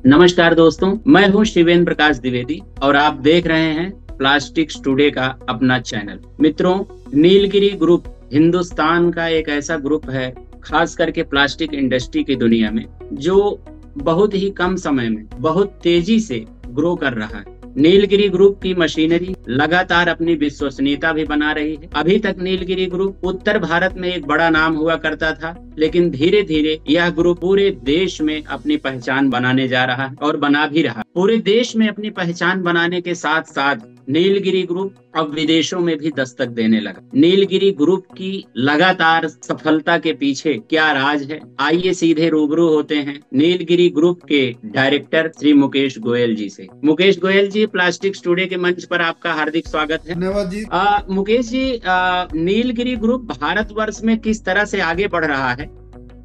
नमस्कार दोस्तों, मैं हूं शिवेंद्र प्रकाश द्विवेदी और आप देख रहे हैं प्लास्टिक्स टुडे का अपना चैनल। मित्रों, नीलगिरी ग्रुप हिंदुस्तान का एक ऐसा ग्रुप है, खास करके प्लास्टिक इंडस्ट्री की दुनिया में, जो बहुत ही कम समय में बहुत तेजी से ग्रो कर रहा है। नीलगिरी ग्रुप की मशीनरी लगातार अपनी विश्वसनीयता भी बना रही है। अभी तक नीलगिरी ग्रुप उत्तर भारत में एक बड़ा नाम हुआ करता था, लेकिन धीरे धीरे यह ग्रुप पूरे देश में अपनी पहचान बनाने जा रहा है और बना भी रहा। पूरे देश में अपनी पहचान बनाने के साथ साथ नीलगिरी ग्रुप अब विदेशों में भी दस्तक देने लगा। नीलगिरी ग्रुप की लगातार सफलता के पीछे क्या राज है, आइए सीधे रूबरू होते हैं नीलगिरी ग्रुप के डायरेक्टर श्री मुकेश गोयल जी से। मुकेश गोयल जी, प्लास्टिक्स टुडे के मंच पर आपका हार्दिक स्वागत है। धन्यवाद जी। मुकेश जी, नीलगिरी ग्रुप भारतवर्ष में किस तरह से आगे बढ़ रहा है,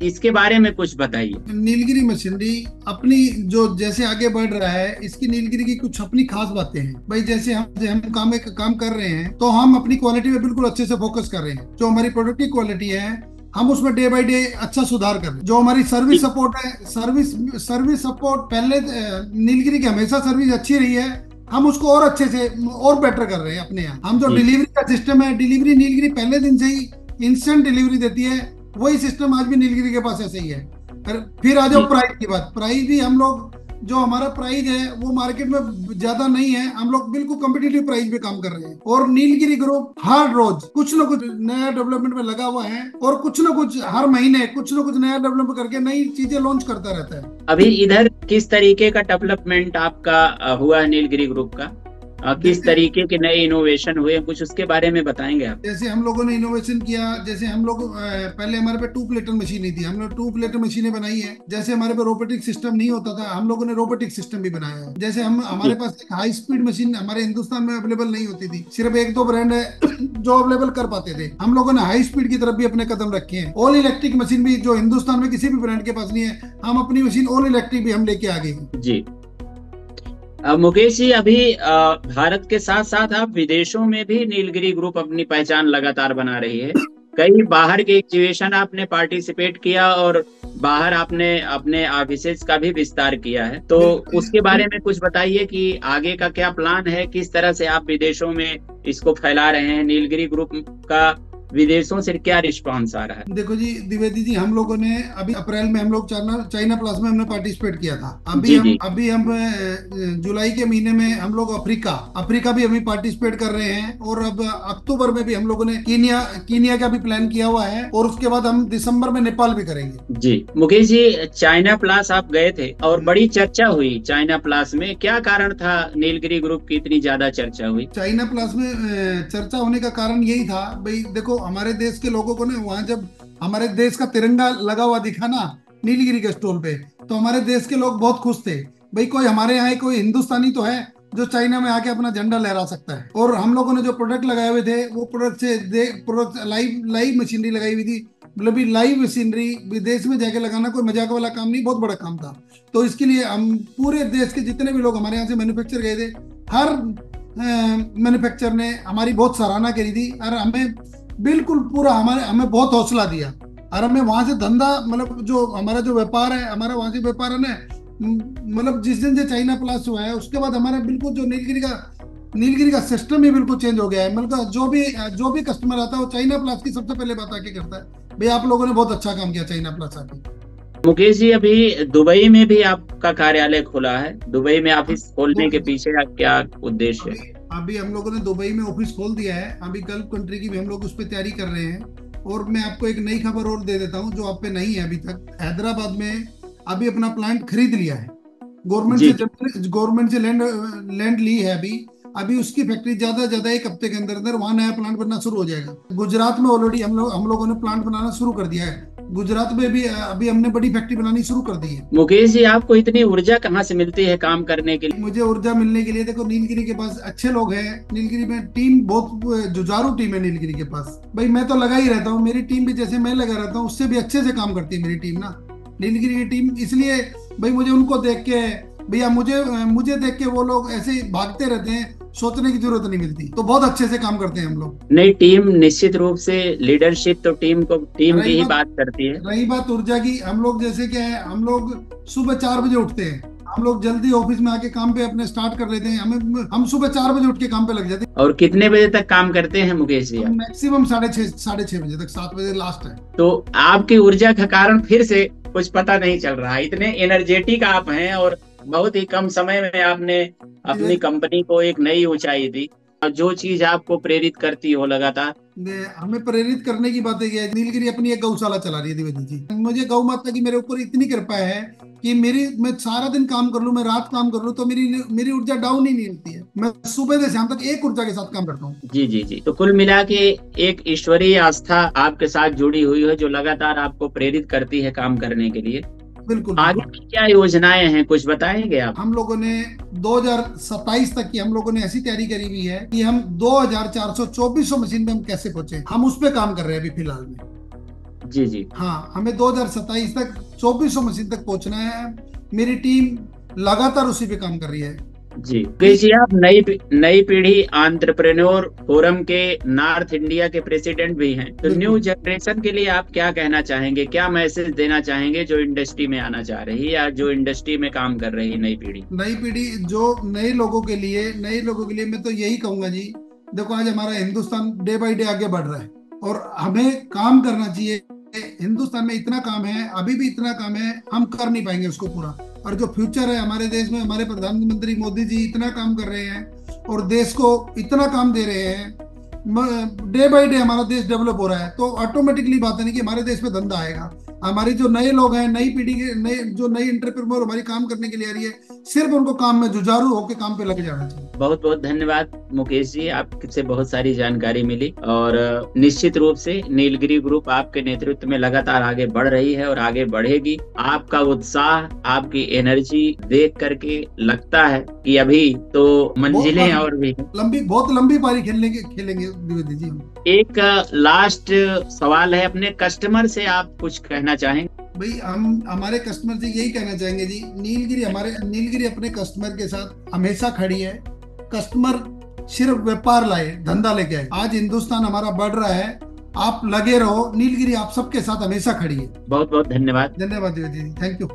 इसके बारे में कुछ बताइए। नीलगिरी मशीनरी अपनी जो जैसे आगे बढ़ रहा है, इसकी नीलगिरी की कुछ अपनी खास बातें हैं भाई। जैसे हम काम कर रहे हैं तो हम अपनी क्वालिटी पे बिल्कुल अच्छे से फोकस कर रहे हैं। जो हमारी प्रोडक्ट की क्वालिटी है, हम उसमें डे बाय डे अच्छा सुधार कर रहे हैं। जो हमारी सर्विस सपोर्ट है, सर्विस सपोर्ट पहले नीलगिरी की हमेशा सर्विस अच्छी रही है, हम उसको और अच्छे से और बेटर कर रहे हैं अपने यहाँ। हम जो डिलीवरी का सिस्टम है, डिलीवरी नीलगिरी पहले दिन से ही इंस्टेंट डिलीवरी देती है, वही सिस्टम आज भी नीलगिरी के पास ऐसे ही है। फिर आ जाओ प्राइस की बात। प्राइस भी हम लोग, जो हमारा प्राइस है वो मार्केट में ज्यादा नहीं है, हम लोग बिल्कुल कॉम्पिटिटिव प्राइस पे काम कर रहे हैं। और नीलगिरी ग्रुप हर रोज कुछ ना कुछ नया डेवलपमेंट में लगा हुआ है और कुछ ना कुछ हर महीने कुछ ना कुछ नया डेवलपमेंट करके नई चीजें लॉन्च करता रहता है। अभी इधर किस तरीके का डेवलपमेंट आपका हुआ है नीलगिरी ग्रुप का? किस तरीके के नए इनोवेशन हुए, कुछ उसके बारे में बताएंगे आप? जैसे हम लोगों ने इनोवेशन किया, जैसे हम लोग पहले हमारे पे 2 प्लेटर मशीन नहीं थी, हम लोग 2 प्लेटर मशीनें बनाई है। जैसे हमारे पे रोबोटिक सिस्टम नहीं होता था, हम लोगों ने रोबोटिक सिस्टम भी बनाया है। जैसे हमारे पास एक हाई स्पीड मशीन हमारे हिंदुस्तान में अवेलेबल नहीं होती थी, सिर्फ 1-2 ब्रांड है जो अवेलेबल कर पाते थे। हम लोगों ने हाई स्पीड की तरफ भी अपने कदम रखे हैं। ऑल इलेक्ट्रिक मशीन भी, जो हिंदुस्तान में किसी भी ब्रांड के पास नहीं है, हम अपनी मशीन ऑल इलेक्ट्रिक भी हम लेके आ गए जी। मुकेश जी, अभी भारत के साथ साथ आप विदेशों में भी नीलगिरी ग्रुप अपनी पहचान लगातार बना रही है। कई बाहर के एग्जीबिशन आपने पार्टिसिपेट किया और बाहर आपने अपने ऑफिसेज का भी विस्तार किया है, तो उसके बारे में कुछ बताइए कि आगे का क्या प्लान है, किस तरह से आप विदेशों में इसको फैला रहे हैं। नीलगिरी ग्रुप का विदेशों से क्या रिस्पांस आ रहा है? देखो जी द्विवेदी जी, हम लोगों ने अभी अप्रैल में हम लोग चाइना प्लस में हमने पार्टिसिपेट किया था। अभी हम जुलाई के महीने में हम लोग अफ्रीका भी अभी पार्टिसिपेट कर रहे हैं। और अब अक्टूबर में भी हम लोगों ने कीनिया का भी प्लान किया हुआ है। और उसके बाद हम दिसंबर में नेपाल भी करेंगे। जी मुकेश जी, चाइना प्लस आप गए थे और बड़ी चर्चा हुई चाइना प्लस में, क्या कारण था नीलगिरी ग्रुप की इतनी ज्यादा चर्चा हुई? चाइना प्लस में चर्चा होने का कारण यही था भाई, देखो हमारे देश के लोगों को ना, वहाँ जब हमारे देश का तिरंगा लगा हुआ दिखा ना नीलगिरी के स्टॉल पे, तो हमारे देश के लोग बहुत खुश थे भाई, कोई हमारे यहाँ कोई हिंदुस्तानी तो है जो चाइना में आके अपना झंडा लहरा सकता है। और हम लोगों ने जो प्रोडक्ट लगाए हुए थे, वो प्रोडक्ट लाइव मशीनरी लगाई हुई थी। मतलब लाइव मशीनरी विदेश में जाके लगाना कोई मजाक वाला काम नहीं, बहुत बड़ा काम था। तो इसके लिए हम पूरे देश के जितने भी लोग हमारे यहाँ से मैन्युफैक्चर गए थे, हर मैन्युफैक्चर ने हमारी बहुत सराहना करी थी और हमें बिल्कुल पूरा हमें बहुत हौसला दिया। और हमें वहां से धंधा, मतलब जो हमारा जो व्यापार है, हमारा वहां से व्यापार है ना, मतलब जिस दिन से चाइना प्लस हुआ है उसके बाद हमारा बिल्कुल जो नीलगिरी का सिस्टम ही बिल्कुल चेंज हो गया है। मतलब जो भी कस्टमर आता है वो चाइना प्लस की सबसे पहले बात आके करता है, भाई आप लोगों ने बहुत अच्छा काम किया चाइना प्लस आके। मुकेश जी, अभी दुबई में भी आपका कार्यालय खुला है, दुबई में ऑफिस खोलने के पीछे क्या उद्देश्य है? अभी हम लोगों ने दुबई में ऑफिस खोल दिया है। अभी गल्फ कंट्री की भी हम लोग उस पर तैयारी कर रहे हैं। और मैं आपको एक नई खबर और दे देता हूँ जो आप पे नहीं है अभी तक। हैदराबाद में अभी अपना प्लांट खरीद लिया है गवर्नमेंट से लैंड ली है। अभी उसकी फैक्ट्री ज्यादा 1 हफ्ते के अंदर वहाँ नया प्लांट बनना शुरू हो जाएगा। गुजरात में ऑलरेडी हम लोगों ने प्लांट बनाना शुरू कर दिया है। गुजरात में भी अभी हमने बड़ी फैक्ट्री बनानी शुरू कर दी है। मुकेश जी, आपको इतनी ऊर्जा कहाँ से मिलती है काम करने के लिए? मुझे ऊर्जा मिलने के लिए, देखो नीलगिरी के पास अच्छे लोग हैं। नीलगिरी में टीम बहुत जुझारू टीम है नीलगिरी के पास। भाई मैं तो लगा ही रहता हूँ, मेरी टीम भी जैसे मैं लगा रहता हूँ उससे भी अच्छे से काम करती है मेरी टीम ना, नीलगिरी की टीम। इसलिए भाई मुझे उनको देख के, भैया मुझे देख के वो लोग ऐसे भागते रहते हैं, सोचने की जरूरत नहीं मिलती। तो बहुत अच्छे से काम करते हैं हम लोग। नहीं, टीम निश्चित रूप से लीडरशिप तो टीम की ही बात करती है। रही बात ऊर्जा की, हम लोग जैसे क्या है, हम लोग सुबह 4 बजे उठते हैं। हम लोग जल्दी ऑफिस में आके काम पे अपने स्टार्ट कर लेते हैं। हम सुबह 4 बजे उठ के काम पे लग जाते हैं। और कितने बजे तक काम करते हैं मुकेश जी आप? मैक्सिमम 6:30 बजे तक, 7 बजे लास्ट है। तो आपकी ऊर्जा का कारण फिर से कुछ पता नहीं चल रहा, इतने एनर्जेटिक आप हैं और बहुत ही कम समय में आपने अपनी कंपनी को एक नई ऊंचाई दी। और जो चीज आपको प्रेरित करती हो लगातार। हमें प्रेरित करने की बात है, नीलगिरी अपनी एक गौशाला चला रही है द्विवेदी जी। मुझे गौ माता की मेरे ऊपर इतनी कृपा है कि मैं सारा दिन काम कर लूं, मैं रात काम कर लूं, तो मेरी ऊर्जा डाउन ही नहीं होती है। मैं सुबह से शाम तक एक ऊर्जा के साथ काम करता हूँ। जी जी जी। तो कुल मिला के एक ईश्वरीय आस्था आपके साथ जुड़ी हुई है जो लगातार आपको प्रेरित करती है काम करने के लिए। बिल्कुल। आगे की क्या योजनाएं हैं, कुछ बताएंगे आप? हम लोगों ने 2027 तक की हम लोगों ने ऐसी तैयारी करी हुई है कि हम 2424 मशीन पे हम कैसे पहुंचे, हम उस पे काम कर रहे हैं अभी फिलहाल में। जी जी। हाँ, हमें 2027 तक 2400 मशीन तक पहुंचना है। मेरी टीम लगातार उसी पे काम कर रही है। जी जी। आप नई पीढ़ी एंटरप्रेन्योर फोरम के नॉर्थ इंडिया के प्रेसिडेंट भी हैं, तो न्यू जनरेशन के लिए आप क्या कहना चाहेंगे, क्या मैसेज देना चाहेंगे जो इंडस्ट्री में आना चाह रही है या जो इंडस्ट्री में काम कर रही है नई पीढ़ी जो नए लोगों के लिए मैं तो यही कहूंगा जी। देखो, आज हमारा हिंदुस्तान डे बाई डे आगे बढ़ रहा है और हमें काम करना चाहिए। हिंदुस्तान में इतना काम है, अभी भी इतना काम है, हम कर नहीं पाएंगे उसको पूरा। और जो फ्यूचर है हमारे देश में, हमारे प्रधानमंत्री मोदी जी इतना काम कर रहे हैं और देश को इतना काम दे रहे हैं, डे बाई डे हमारा देश डेवलप हो रहा है। तो ऑटोमेटिकली बात है नहीं कि हमारे देश में धंधा आएगा। हमारी जो नए लोग हैं, नई पीढ़ी के नई एंटरप्रेन्योर हमारी काम करने के लिए आ रही है, सिर्फ उनको काम में जुझारू होकर काम पे लग जाना चाहिए। बहुत बहुत धन्यवाद मुकेश जी, आपसे बहुत सारी जानकारी मिली और निश्चित रूप से नीलगिरी ग्रुप आपके नेतृत्व में लगातार आगे बढ़ रही है और आगे बढ़ेगी। आपका उत्साह, आपकी एनर्जी देख करके लगता है कि अभी तो मंजिलें और भी बहुत लंबी पारी खेलेंगे द्विवेदी जी। एक लास्ट सवाल है, अपने कस्टमर से आप कुछ कहना चाहेंगे? भाई, हम हमारे कस्टमर से यही कहना चाहेंगे जी, नीलगिरी अपने कस्टमर के साथ हमेशा खड़ी है। कस्टमर सिर्फ व्यापार लाए, धंधा लेके आए। आज हिंदुस्तान हमारा बढ़ रहा है, आप लगे रहो, नीलगिरी आप सबके साथ हमेशा खड़ी है। बहुत बहुत धन्यवाद। धन्यवाद जी, थैंक यू।